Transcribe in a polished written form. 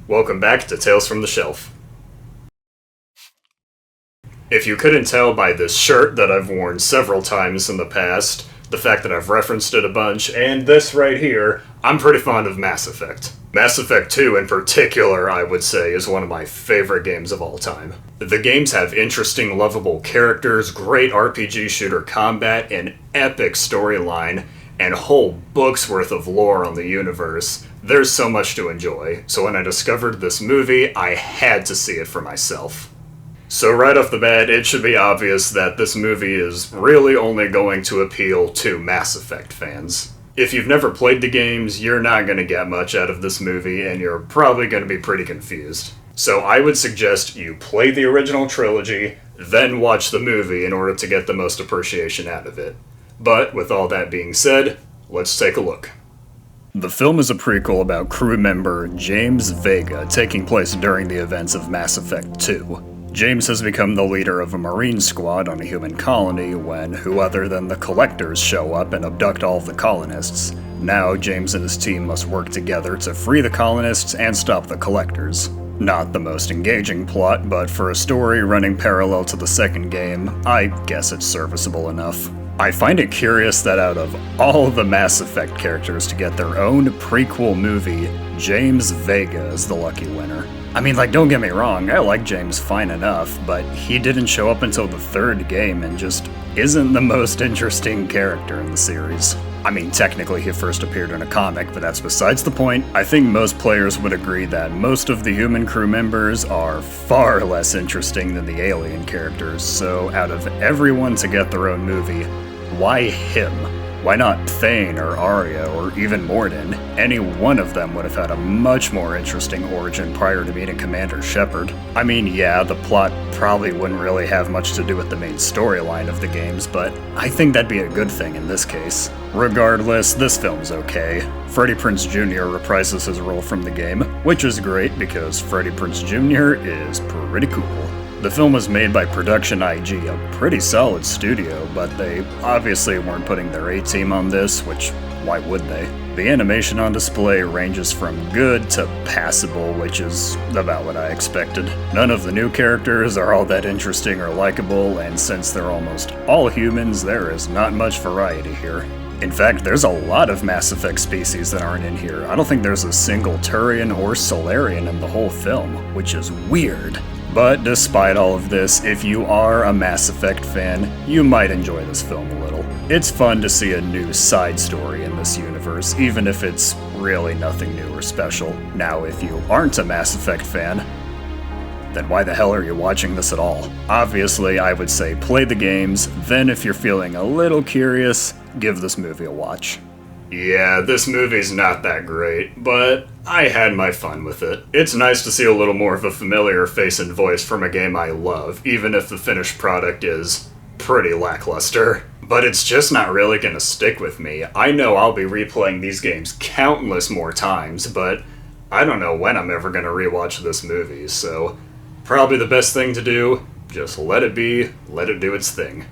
Welcome back to Tales from the Shelf. If you couldn't tell by this shirt that I've worn several times in the past, the fact that I've referenced it a bunch, and this right here, I'm pretty fond of Mass Effect. Mass Effect 2 in particular, I would say, is one of my favorite games of all time. The games have interesting, lovable characters, great RPG shooter combat, an epic storyline, and whole books worth of lore on the universe. There's so much to enjoy, so when I discovered this movie, I had to see it for myself. So right off the bat, it should be obvious that this movie is really only going to appeal to Mass Effect fans. If you've never played the games, you're not going to get much out of this movie, and you're probably going to be pretty confused. So I would suggest you play the original trilogy, then watch the movie in order to get the most appreciation out of it. But with all that being said, let's take a look. The film is a prequel about crew member James Vega taking place during the events of Mass Effect 2. James has become the leader of a Marine squad on a human colony when who other than the Collectors show up and abduct all of the colonists. Now James and his team must work together to free the colonists and stop the Collectors. Not the most engaging plot, but for a story running parallel to the second game, I guess it's serviceable enough. I find it curious that out of all the Mass Effect characters to get their own prequel movie, James Vega is the lucky winner. I mean, don't get me wrong, I like James fine enough, but he didn't show up until the third game and just isn't the most interesting character in the series. I mean, technically he first appeared in a comic, but that's besides the point. I think most players would agree that most of the human crew members are far less interesting than the alien characters, so out of everyone to get their own movie, why him? Why not Thane or Arya or even Mordin? Any one of them would have had a much more interesting origin prior to meeting Commander Shepard. I mean, yeah, the plot probably wouldn't really have much to do with the main storyline of the games, but I think that'd be a good thing in this case. Regardless, this film's okay. Freddie Prinze Jr. reprises his role from the game, which is great because Freddie Prinze Jr. is pretty cool. The film was made by Production IG, a pretty solid studio, but they obviously weren't putting their A-team on this, which why would they? The animation on display ranges from good to passable, which is about what I expected. None of the new characters are all that interesting or likable, and since they're almost all humans, there is not much variety here. In fact, there's a lot of Mass Effect species that aren't in here. I don't think there's a single Turian or Solarian in the whole film, which is weird. But despite all of this, if you are a Mass Effect fan, you might enjoy this film a little. It's fun to see a new side story in this universe, even if it's really nothing new or special. Now, if you aren't a Mass Effect fan, then why the hell are you watching this at all? Obviously, I would say play the games, then if you're feeling a little curious, give this movie a watch. Yeah, this movie's not that great, but I had my fun with it. It's nice to see a little more of a familiar face and voice from a game I love, even if the finished product is pretty lackluster. But it's just not really gonna stick with me. I know I'll be replaying these games countless more times, but I don't know when I'm ever gonna rewatch this movie, so probably the best thing to do, just let it be, let it do its thing.